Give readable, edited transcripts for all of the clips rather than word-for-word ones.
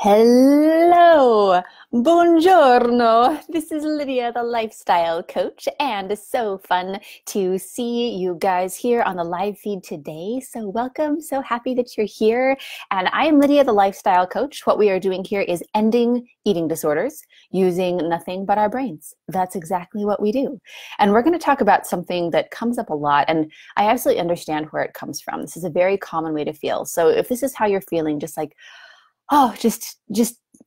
Hello, buongiorno. This is Lydia, the lifestyle coach, and it's so fun to see you guys here on the live feed today. So welcome, so happy that you're here. And I am Lydia, the lifestyle coach. What we are doing here is ending eating disorders using nothing but our brains. That's exactly what we do. And we're going to talk about something that comes up a lot, and I absolutely understand where it comes from. This is a very common way to feel. So if this is how you're feeling, just like, oh, just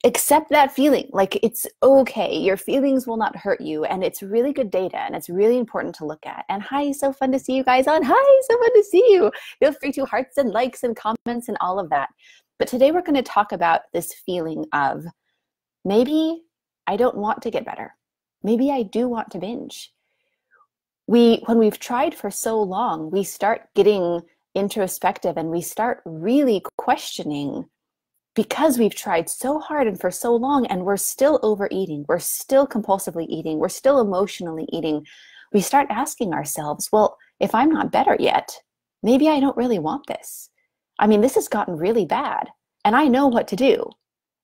accept that feeling. Like, it's okay. Your feelings will not hurt you. And it's really good data, and it's really important to look at. And hi, so fun to see you guys on. Hi, so fun to see you. Feel free to hearts and likes and comments and all of that. But today we're going to talk about this feeling of maybe I don't want to get better. Maybe I do want to binge. When we've tried for so long, we start getting introspective and we start really questioning, because we've tried so hard and for so long, and we're still overeating, we're still compulsively eating, we're still emotionally eating, we start asking ourselves, well, if I'm not better yet, maybe I don't really want this. I mean, this has gotten really bad, and I know what to do,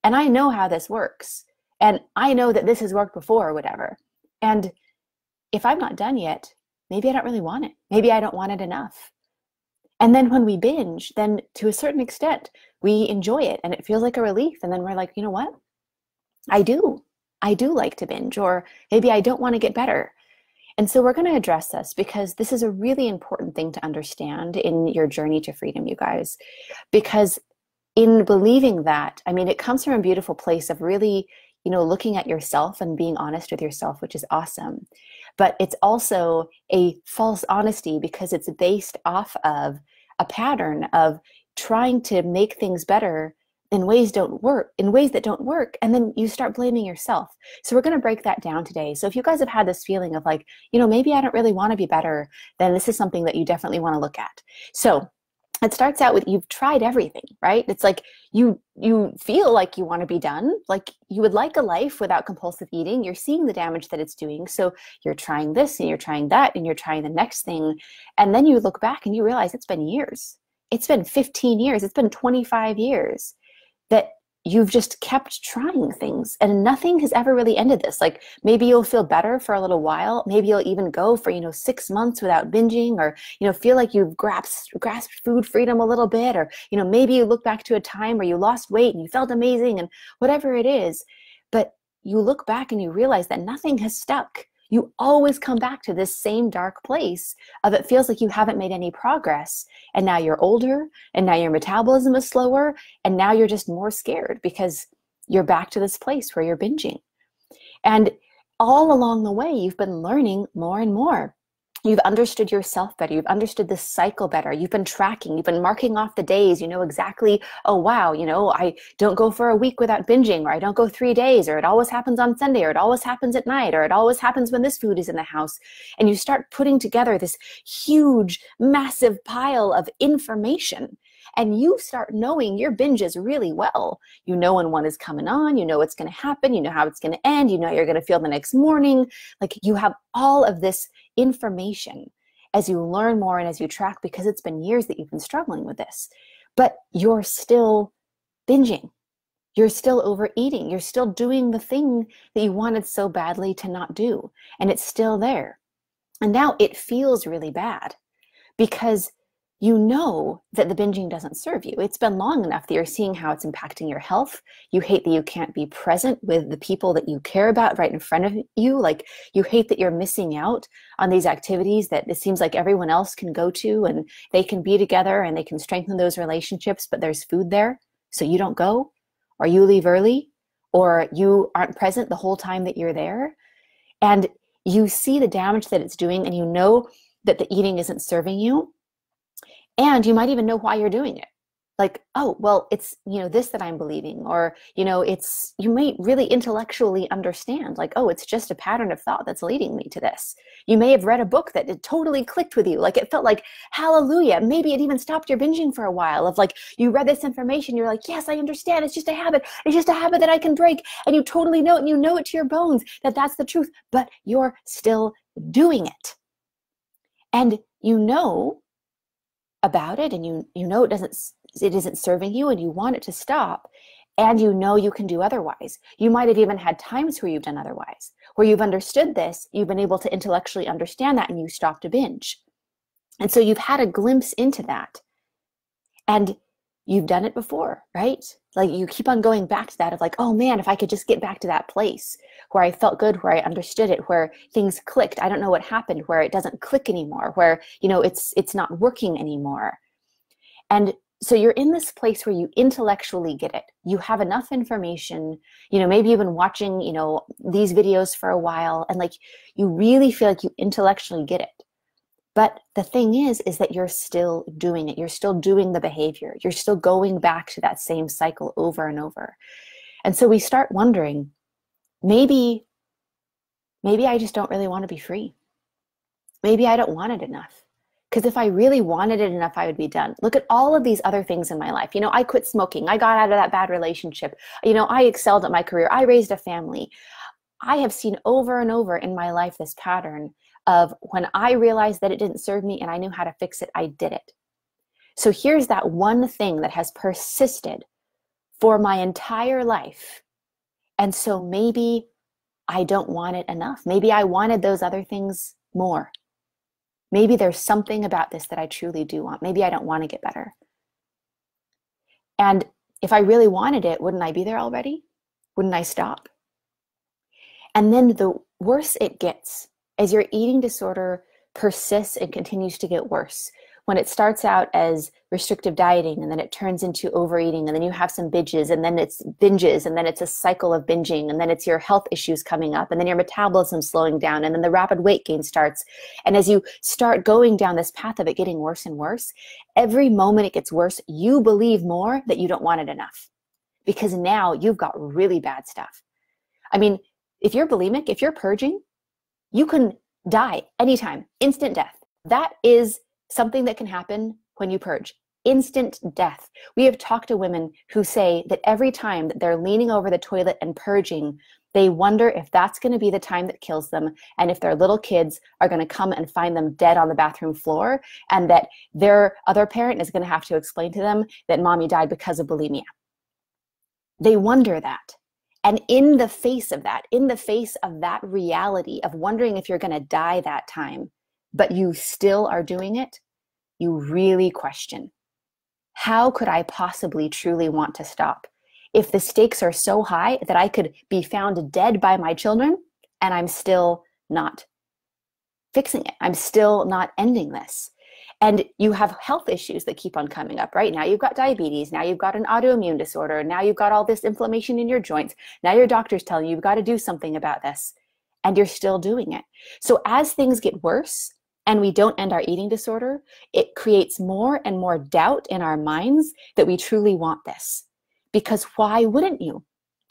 and I know how this works, and I know that this has worked before or whatever. And if I'm not done yet, maybe I don't really want it. Maybe I don't want it enough. And then when we binge, then to a certain extent, we enjoy it and it feels like a relief. And then we're like, you know what? I do like to binge, or maybe I don't want to get better. And so we're going to address this because this is a really important thing to understand in your journey to freedom, you guys. Because in believing that, I mean, it comes from a beautiful place of really, looking at yourself and being honest with yourself, which is awesome. But it's also a false honesty because it's based off of a pattern of trying to make things better in ways that don't work, and then you start blaming yourself. So we're going to break that down today. So if you guys have had this feeling of like, maybe I don't really want to be better, then this is something that you definitely want to look at. So it starts out with, you've tried everything, right? It's like you feel like you want to be done, like you would like a life without compulsive eating. You're seeing the damage that it's doing. So you're trying this and you're trying that and you're trying the next thing. And then you look back and you realize it's been years. It's been 15 years. It's been 25 years that you've just kept trying things, and nothing has ever really ended this. Like, maybe you'll feel better for a little while. Maybe you'll even go for, 6 months without binging, or, feel like you've grasped food freedom a little bit, or, maybe you look back to a time where you lost weight and you felt amazing and whatever it is. But you look back and you realize that nothing has stuck. You always come back to this same dark place of, it feels like you haven't made any progress. And now you're older, and now your metabolism is slower, and now you're just more scared because you're back to this place where you're binging. And all along the way, you've been learning more and more. You've understood yourself better. You've understood this cycle better. You've been tracking. You've been marking off the days. You know exactly, oh, wow, I don't go for a week without binging, or I don't go 3 days, or it always happens on Sunday, or it always happens at night, or it always happens when this food is in the house. And you start putting together this huge, massive pile of information. And you start knowing your binges really well. You know when one is coming on, you know what's going to happen, you know how it's going to end, you know you're going to feel the next morning. Like, you have all of this information as you learn more and as you track, because it's been years that you've been struggling with this. But you're still binging. You're still overeating. You're still doing the thing that you wanted so badly to not do. And it's still there. And now it feels really bad because you know that the binging doesn't serve you. It's been long enough that you're seeing how it's impacting your health. You hate that you can't be present with the people that you care about right in front of you. Like, you hate that you're missing out on these activities that it seems like everyone else can go to, and they can be together and they can strengthen those relationships, but there's food there, so you don't go, or you leave early, or you aren't present the whole time that you're there. And you see the damage that it's doing, and you know that the eating isn't serving you. And you might even know why you're doing it. Like, oh, well, it's, this that I'm believing, or, you might really intellectually understand, like, oh, it's just a pattern of thought that's leading me to this. You may have read a book that it totally clicked with you. Like, it felt like, hallelujah. Maybe it even stopped your binging for a while, of like, you read this information. You're like, yes, I understand. It's just a habit. It's just a habit that I can break. And you totally know it. And you know it to your bones that that's the truth, but you're still doing it. And you know about it, and you know it isn't serving you, and you want it to stop. and you know you can do otherwise. You might have even had times where you've done otherwise, where you've understood this, you've been able to intellectually understand that, and you stopped a binge. And so you've had a glimpse into that. And you've done it before, right? Like you keep on going back to that of like, oh man, if I could just get back to that place where I felt good, where I understood it, where things clicked. I don't know what happened, where it doesn't click anymore, where, you know, it's not working anymore. And so you're in this place where you intellectually get it. You have enough information, you know, maybe you've been watching, you know, these videos for a while, and like you really feel like you intellectually get it. But the thing is that you're still doing it. You're still doing the behavior. You're still going back to that same cycle over and over. And so we start wondering, maybe I just don't really want to be free. Maybe I don't want it enough. Because if I really wanted it enough, I would be done. Look at all of these other things in my life. You know, I quit smoking. I got out of that bad relationship. You know, I excelled at my career. I raised a family. I have seen over and over in my life this pattern of when I realized that it didn't serve me and I knew how to fix it, I did it. So here's that one thing that has persisted for my entire life. And so maybe I don't want it enough. Maybe I wanted those other things more. Maybe there's something about this that I truly do want. Maybe I don't want to get better. And if I really wanted it, wouldn't I be there already? Wouldn't I stop? And then the worse it gets, as your eating disorder persists and continues to get worse, when it starts out as restrictive dieting and then it turns into overeating and then you have some binges and then it's a cycle of binging and then it's your health issues coming up and then your metabolism slowing down and then the rapid weight gain starts. And as you start going down this path of it getting worse and worse, every moment it gets worse, you believe more that you don't want it enough because now you've got really bad stuff. I mean, if you're bulimic, if you're purging, you can die anytime, instant death. That is something that can happen when you purge. Instant death. We have talked to women who say that every time that they're leaning over the toilet and purging, they wonder if that's going to be the time that kills them and if their little kids are going to come and find them dead on the bathroom floor and that their other parent is going to have to explain to them that mommy died because of bulimia. They wonder that. And in the face of that reality of wondering if you're going to die that time, but you still are doing it, you really question, how could I possibly truly want to stop? If the stakes are so high that I could be found dead by my children and I'm still not fixing it, I'm still not ending this. And you have health issues that keep on coming up, right? Now you've got diabetes, now you've got an autoimmune disorder, now you've got all this inflammation in your joints, now your doctor's telling you you've got to do something about this, and you're still doing it. So as things get worse and we don't end our eating disorder, it creates more and more doubt in our minds that we truly want this. Because why wouldn't you?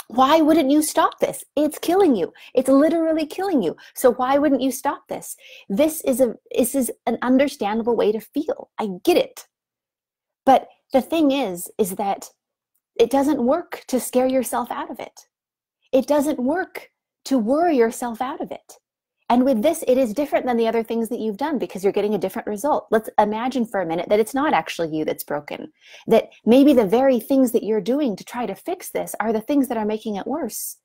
Why wouldn't you stop this? It's killing you. It's literally killing you. So why wouldn't you stop this? This is an understandable way to feel. I get it. But the thing is that it doesn't work to scare yourself out of it. It doesn't work to worry yourself out of it. And with this, it is different than the other things that you've done because you're getting a different result. Let's imagine for a minute that it's not actually you that's broken, that maybe the very things that you're doing to try to fix this are the things that are making it worse.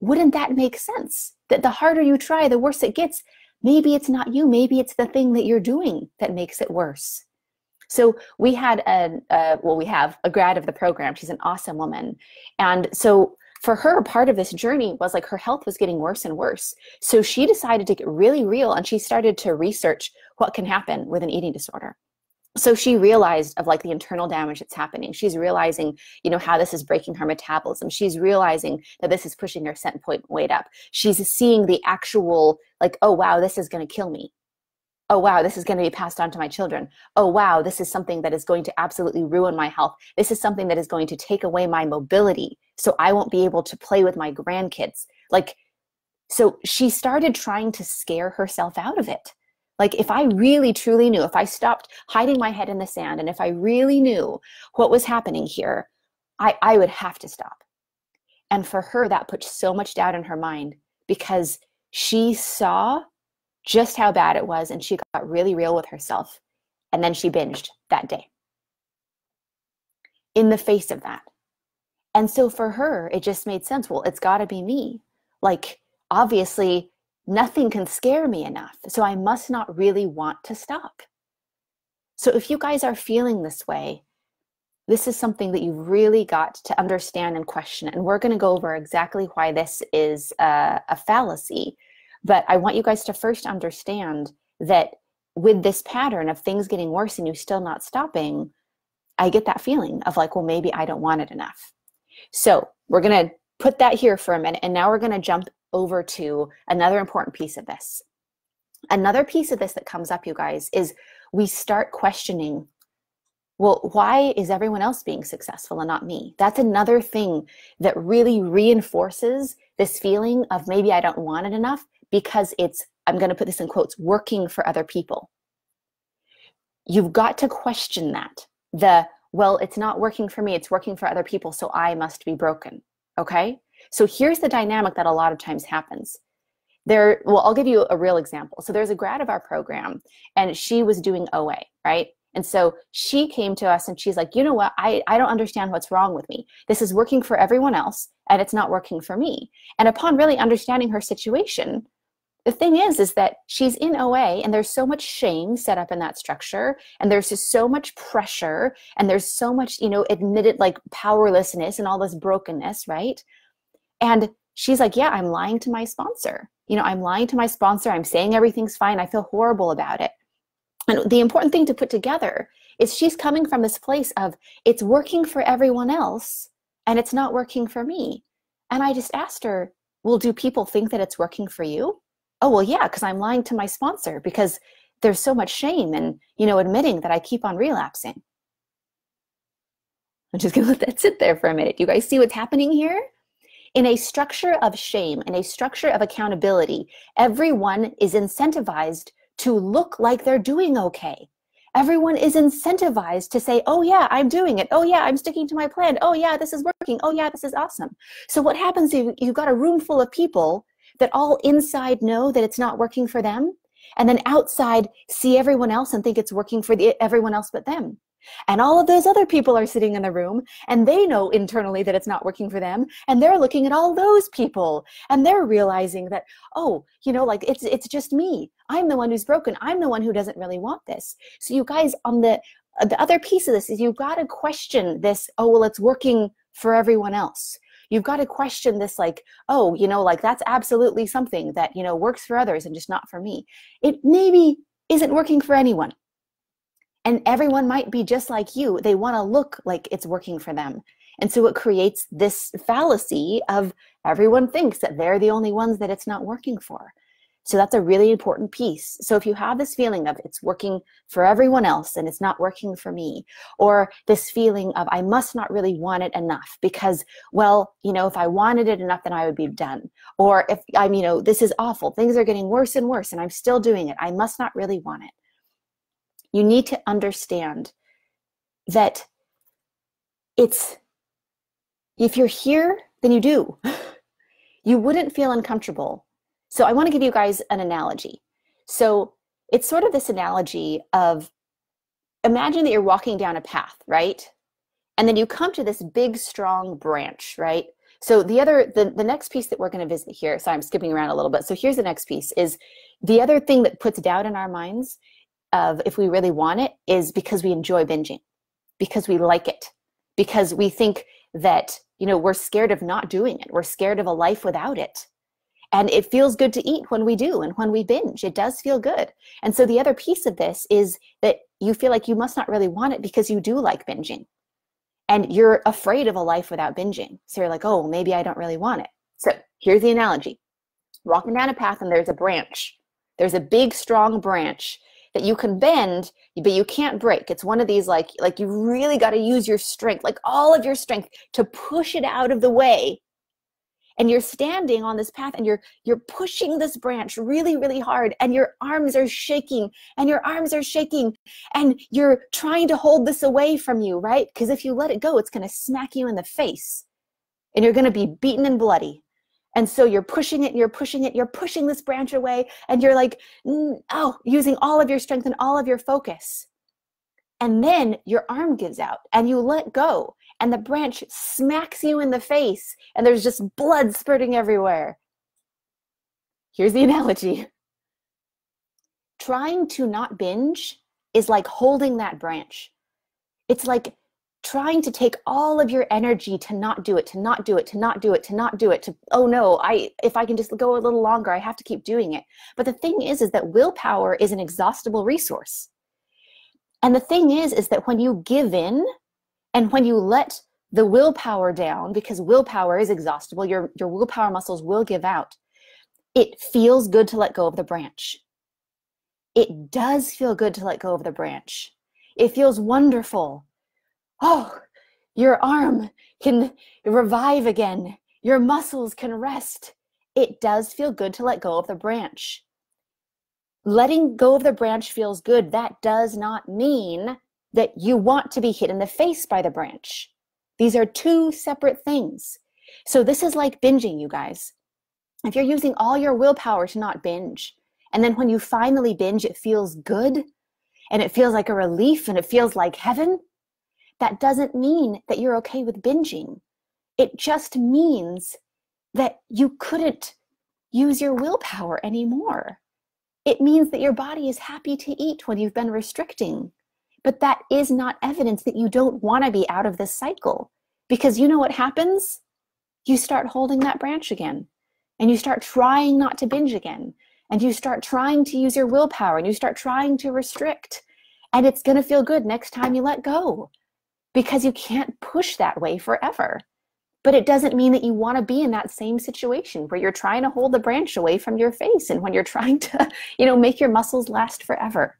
Wouldn't that make sense? That the harder you try, the worse it gets. Maybe it's not you. Maybe it's the thing that you're doing that makes it worse. So we had we have a grad of the program. She's an awesome woman. And so for her, part of this journey was like her health was getting worse and worse. So she decided to get really real and she started to research what can happen with an eating disorder. So she realized of like the internal damage that's happening. She's realizing, you know, how this is breaking her metabolism. She's realizing that this is pushing her set point weight up. She's seeing the actual like, oh, wow, this is going to kill me. Oh, wow, this is going to be passed on to my children. Oh, wow, this is something that is going to absolutely ruin my health. This is something that is going to take away my mobility. So I won't be able to play with my grandkids. Like, so she started trying to scare herself out of it. Like, if I really truly knew, if I stopped hiding my head in the sand, and if I really knew what was happening here, I would have to stop. And for her, that put so much doubt in her mind because she saw just how bad it was, and she got really real with herself. And then she binged that day in the face of that. And so for her, it just made sense. Well, it's got to be me. Like, obviously, nothing can scare me enough. So I must not really want to stop. So if you guys are feeling this way, this is something that you've really got to understand and question. And we're going to go over exactly why this is a fallacy. But I want you guys to first understand that with this pattern of things getting worse and you still not stopping, I get that feeling of like, well, maybe I don't want it enough. So we're going to put that here for a minute. And now we're going to jump over to another important piece of this. Another piece of this that comes up, you guys, is we start questioning, well, why is everyone else being successful and not me? That's another thing that really reinforces this feeling of maybe I don't want it enough, because it's, I'm going to put this in quotes, working for other people. You've got to question that. Well, it's not working for me, it's working for other people, so I must be broken. Okay? So here's the dynamic that a lot of times happens. Well, I'll give you a real example. So there's a grad of our program, and she was doing OA, right? And so she came to us and she's like, you know what? I don't understand what's wrong with me. This is working for everyone else and it's not working for me. And upon really understanding her situation, the thing is that she's in OA and there's so much shame set up in that structure. And there's just so much pressure and there's so much, admitted like powerlessness and all this brokenness, right? And she's like, yeah, I'm lying to my sponsor. I'm lying to my sponsor. I'm saying everything's fine. I feel horrible about it. And the important thing to put together is she's coming from this place of it's working for everyone else and it's not working for me. And I just asked her, well, do people think that it's working for you? Oh, well, yeah, because I'm lying to my sponsor because there's so much shame and, admitting that I keep on relapsing. I'm just going to let that sit there for a minute. You guys see what's happening here? In a structure of shame, in a structure of accountability, everyone is incentivized to look like they're doing okay. Everyone is incentivized to say, oh yeah, I'm doing it. Oh yeah, I'm sticking to my plan. Oh yeah, this is working. Oh yeah, this is awesome. So what happens if you've got a room full of people that all inside know that it's not working for them, and then outside see everyone else and think it's working for everyone else but them? And all of those other people are sitting in the room and they know internally that it's not working for them. And they're looking at all those people and they're realizing that, oh, like it's just me. I'm the one who's broken. I'm the one who doesn't really want this. So you guys, on the other piece of this is you've got to question this, oh, well, it's working for everyone else. You've got to question this like, oh, like that's absolutely something that, works for others and just not for me. It maybe isn't working for anyone. And everyone might be just like you. They want to look like it's working for them. And so it creates this fallacy of everyone thinks that they're the only ones that it's not working for. So that's a really important piece. So if you have this feeling of it's working for everyone else and it's not working for me, or this feeling of I must not really want it enough because, well, if I wanted it enough, then I would be done. Or if I'm, this is awful. Things are getting worse and worse and I'm still doing it. I must not really want it. You need to understand that if you're here, then you do. You wouldn't feel uncomfortable. So I want to give you guys an analogy. So it's sort of this analogy of, imagine that you're walking down a path, right? And then you come to this big, strong branch, right? So the next piece that we're going to visit here, so I'm skipping around a little bit. So here's the next piece, is the other thing that puts doubt in our minds of if we really want it is because we enjoy binging, because we like it, because we think that, we're scared of not doing it. We're scared of a life without it. And it feels good to eat when we do and when we binge. It does feel good. And so the other piece of this is that you feel like you must not really want it because you do like binging. And you're afraid of a life without binging. So you're like, oh, maybe I don't really want it. So here's the analogy. Walking down a path and there's a branch. There's a big, strong branch that you can bend, but you can't break. It's one of these like you really got to use your strength, like all of your strength to push it out of the way. And you're standing on this path and you're pushing this branch really, really hard, and your arms are shaking and your arms are shaking and you're trying to hold this away from you, right? Because if you let it go, it's going to smack you in the face and you're going to be beaten and bloody. And so you're pushing it, you're pushing this branch away, and you're like, oh, using all of your strength and all of your focus. And then your arm gives out and you let go and the branch smacks you in the face and there's just blood spurting everywhere. Here's the analogy. Trying to not binge is like holding that branch. It's like trying to take all of your energy to not do it, to not do it, to not do it, to not do it, to, oh no, if I can just go a little longer, I have to keep doing it. But the thing is that willpower is an exhaustible resource. And the thing is that when you give in and when you let the willpower down, because willpower is exhaustible, your willpower muscles will give out, it feels good to let go of the branch. It does feel good to let go of the branch. It feels wonderful. Oh, your arm can revive again. Your muscles can rest. It does feel good to let go of the branch. Letting go of the branch feels good. That does not mean that you want to be hit in the face by the branch. These are two separate things. So this is like binging, you guys. If you're using all your willpower to not binge, and then when you finally binge, it feels good, and it feels like a relief, and it feels like heaven, that doesn't mean that you're okay with binging. It just means that you couldn't use your willpower anymore. It means that your body is happy to eat when you've been restricting. But that is not evidence that you don't want to be out of this cycle. Because you know what happens? You start holding that branch again. And you start trying not to binge again. And you start trying to use your willpower. And you start trying to restrict. And it's going to feel good next time you let go. Because you can't push that way forever. But it doesn't mean that you want to be in that same situation where you're trying to hold the branch away from your face and when you're trying to, make your muscles last forever.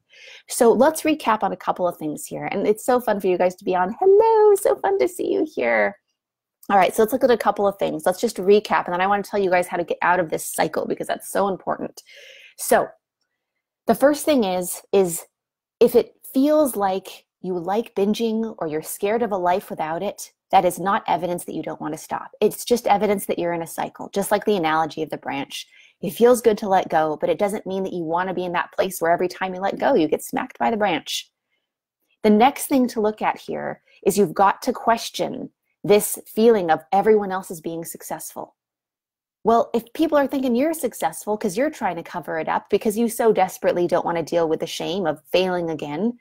So let's recap on a couple of things here. And it's so fun for you guys to be on. Hello, so fun to see you here. All right, so let's look at a couple of things. Let's just recap. And then I want to tell you guys how to get out of this cycle because that's so important. So the first thing is if it feels like you like binging or you're scared of a life without it, that is not evidence that you don't want to stop. It's just evidence that you're in a cycle, just like the analogy of the branch. It feels good to let go, but it doesn't mean that you want to be in that place where every time you let go, you get smacked by the branch. The next thing to look at here is you've got to question this feeling of everyone else is being successful. Well, if people are thinking you're successful because you're trying to cover it up because you so desperately don't want to deal with the shame of failing again,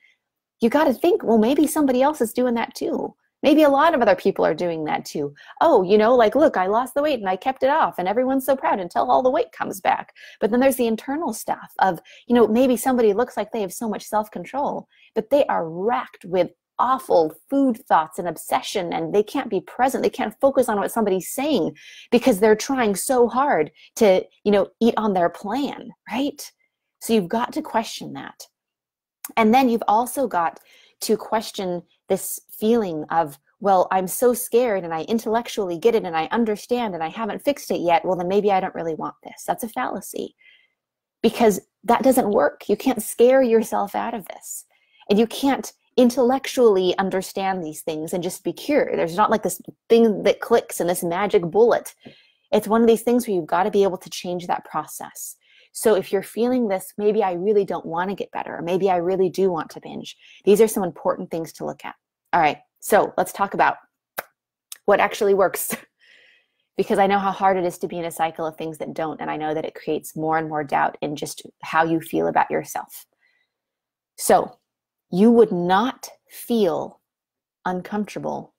you got to think, well, maybe somebody else is doing that too. Maybe a lot of other people are doing that too. Oh, look, I lost the weight and I kept it off and everyone's so proud until all the weight comes back. But then there's the internal stuff of, maybe somebody looks like they have so much self-control, but they are racked with awful food thoughts and obsession and they can't be present. They can't focus on what somebody's saying because they're trying so hard to, eat on their plan, right? So you've got to question that. And then you've also got to question this feeling of, well, I'm so scared and I intellectually get it and I understand and I haven't fixed it yet. Well, then maybe I don't really want this. That's a fallacy because that doesn't work. You can't scare yourself out of this. And you can't intellectually understand these things and just be cured. There's not like this thing that clicks and this magic bullet. It's one of these things where you've got to be able to change that process. So if you're feeling this, maybe I really don't want to get better, or maybe I really do want to binge. These are some important things to look at. All right, so let's talk about what actually works. Because I know how hard it is to be in a cycle of things that don't, and I know that it creates more and more doubt in just how you feel about yourself. So you would not feel uncomfortable.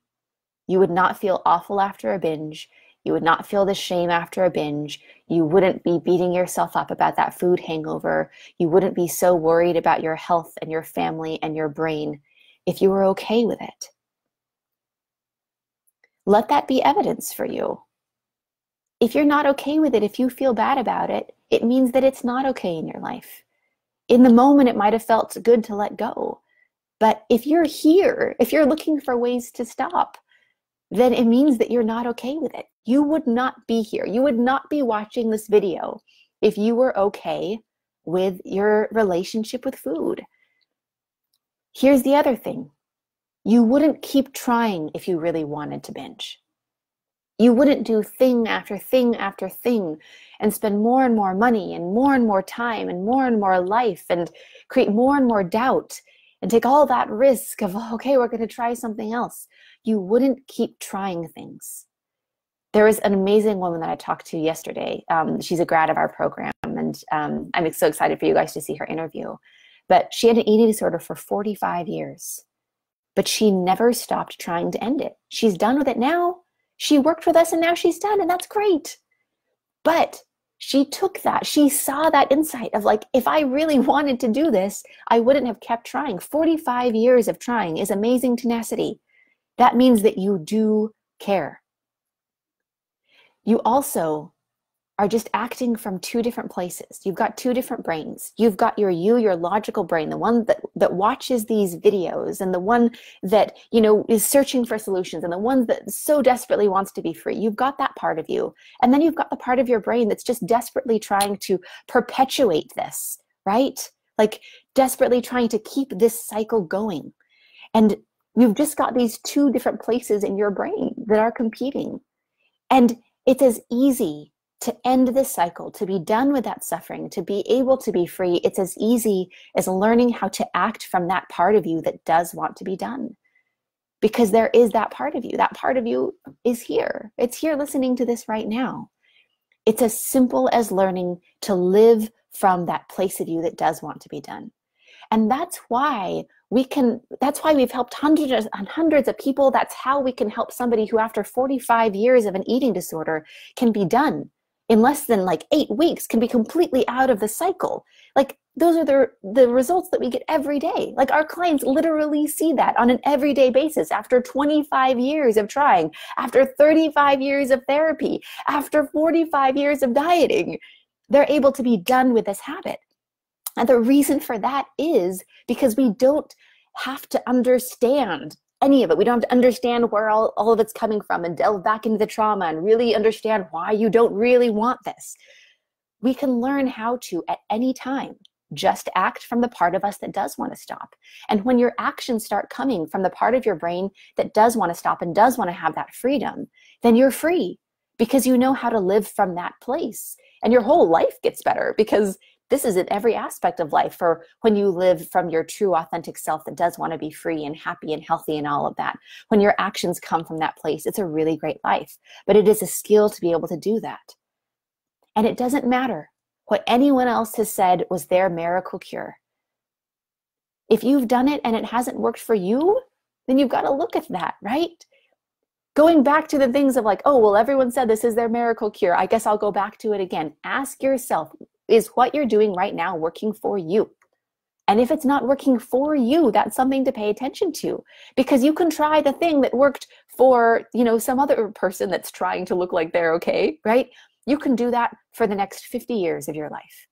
You would not feel awful after a binge. You would not feel the shame after a binge. You wouldn't be beating yourself up about that food hangover. You wouldn't be so worried about your health and your family and your brain if you were okay with it. Let that be evidence for you. If you're not okay with it, if you feel bad about it, it means that it's not okay in your life. In the moment, it might have felt good to let go. But if you're here, if you're looking for ways to stop, then it means that you're not okay with it. You would not be here. You would not be watching this video if you were okay with your relationship with food. Here's the other thing. You wouldn't keep trying if you really wanted to binge. You wouldn't do thing after thing after thing and spend more and more time and more life and create more and more doubt and take all that risk of, okay, we're going to try something else. you wouldn't keep trying things. There was an amazing woman that I talked to yesterday. She's a grad of our program, and I'm so excited for you guys to see her interview. But she had an eating disorder for 45 years, but she never stopped trying to end it. She's done with it now. She worked with us and now she's done, and that's great. But she took that, she saw that insight of like, if I really wanted to do this, I wouldn't have kept trying. 45 years of trying is amazing tenacity. That means that you do care. You also are just acting from two different places. You've got two different brains. You've got your logical brain, the one that watches these videos, and the one that, is searching for solutions, and the one that so desperately wants to be free. You've got that part of you. And then you've got the part of your brain that's just desperately trying to perpetuate this, right? Like desperately trying to keep this cycle going. And you've just got these two different places in your brain that are competing. And it's as easy to end this cycle, to be done with that suffering, to be able to be free. It's as easy as learning how to act from that part of you that does want to be done. Because there is that part of you. That part of you is here. It's here listening to this right now. It's as simple as learning to live from that place of you that does want to be done. And that's why we've helped hundreds and hundreds of people. That's how we can help somebody who after 45 years of an eating disorder can be done in less than like 8 weeks, can be completely out of the cycle. Like those are the results that we get every day. Like our clients literally see that on an everyday basis after 25 years of trying, after 35 years of therapy, after 45 years of dieting, they're able to be done with this habit. And the reason for that is because we don't have to understand any of it. We don't have to understand where all of it's coming from and delve back into the trauma and really understand why you don't really want this. We can learn how to, at any time, just act from the part of us that does want to stop. And when your actions start coming from the part of your brain that does want to stop and does want to have that freedom, then you're free because you know how to live from that place. And your whole life gets better because this is in every aspect of life. For when you live from your true authentic self that does want to be free and happy and healthy and all of that, when your actions come from that place, it's a really great life. But it is a skill to be able to do that. And it doesn't matter what anyone else has said was their miracle cure. If you've done it and it hasn't worked for you, then you've got to look at that, right? Going back to the things of like, oh, well, everyone said this is their miracle cure. I guess I'll go back to it again. Ask yourself, is what you're doing right now working for you? And if it's not working for you, that's something to pay attention to, because you can try the thing that worked for, some other person that's trying to look like they're okay, right? You can do that for the next 50 years of your life.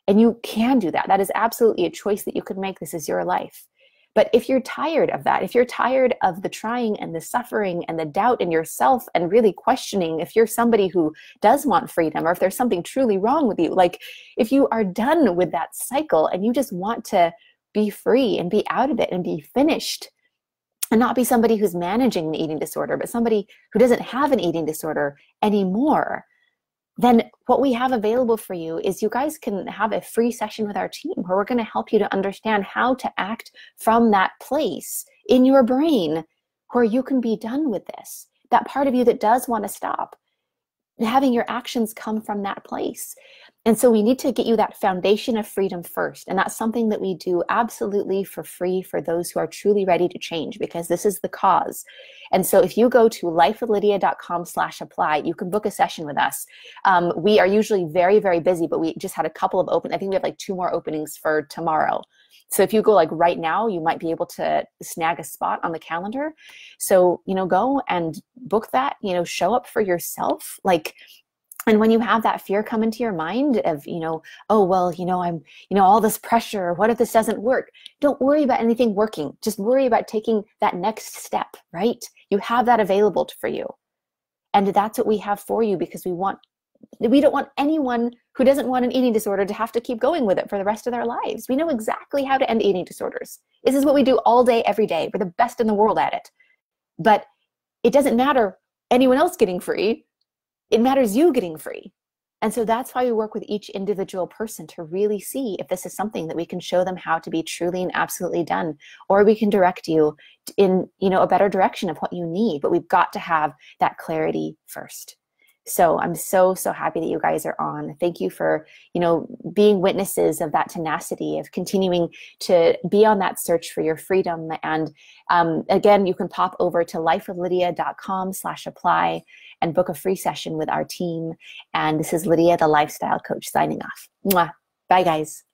And you can do that. That is absolutely a choice that you can make. This is your life. But if you're tired of that, if you're tired of the trying and the suffering and the doubt in yourself and really questioning if you're somebody who does want freedom or if there's something truly wrong with you, like if you are done with that cycle and you just want to be free and be out of it and be finished and not be somebody who's managing the eating disorder, but somebody who doesn't have an eating disorder anymore, then what we have available for you is you guys can have a free session with our team where we're going to help you to understand how to act from that place in your brain where you can be done with this. That part of you that does want to stop, having your actions come from that place. And so we need to get you that foundation of freedom first. And that's something that we do absolutely for free for those who are truly ready to change, because this is the cause. And so if you go to lifewithlydia.com/apply, you can book a session with us. We are usually very, very busy, but we just had a couple of I think we have like 2 more openings for tomorrow. So if you go like right now, you might be able to snag a spot on the calendar. So, go and book that, show up for yourself. And when you have that fear come into your mind of, oh, well, I'm, all this pressure, what if this doesn't work? Don't worry about anything working. Just worry about taking that next step, right? You have that available for you. And that's what we have for you, because we don't want anyone who doesn't want an eating disorder to have to keep going with it for the rest of their lives. We know exactly how to end eating disorders. This is what we do all day, every day. We're the best in the world at it. But it doesn't matter anyone else getting free. It matters you getting free. And so that's why we work with each individual person to really see if this is something that we can show them how to be truly and absolutely done, or we can direct you in, you know, a better direction of what you need. But we've got to have that clarity first. So I'm so happy that you guys are on. Thank you for, you know, being witnesses of that tenacity, of continuing to be on that search for your freedom. And again, you can pop over to lifewithlydia.com/apply and book a free session with our team. And this is Lydia, the lifestyle coach, signing off. Mwah. Bye, guys.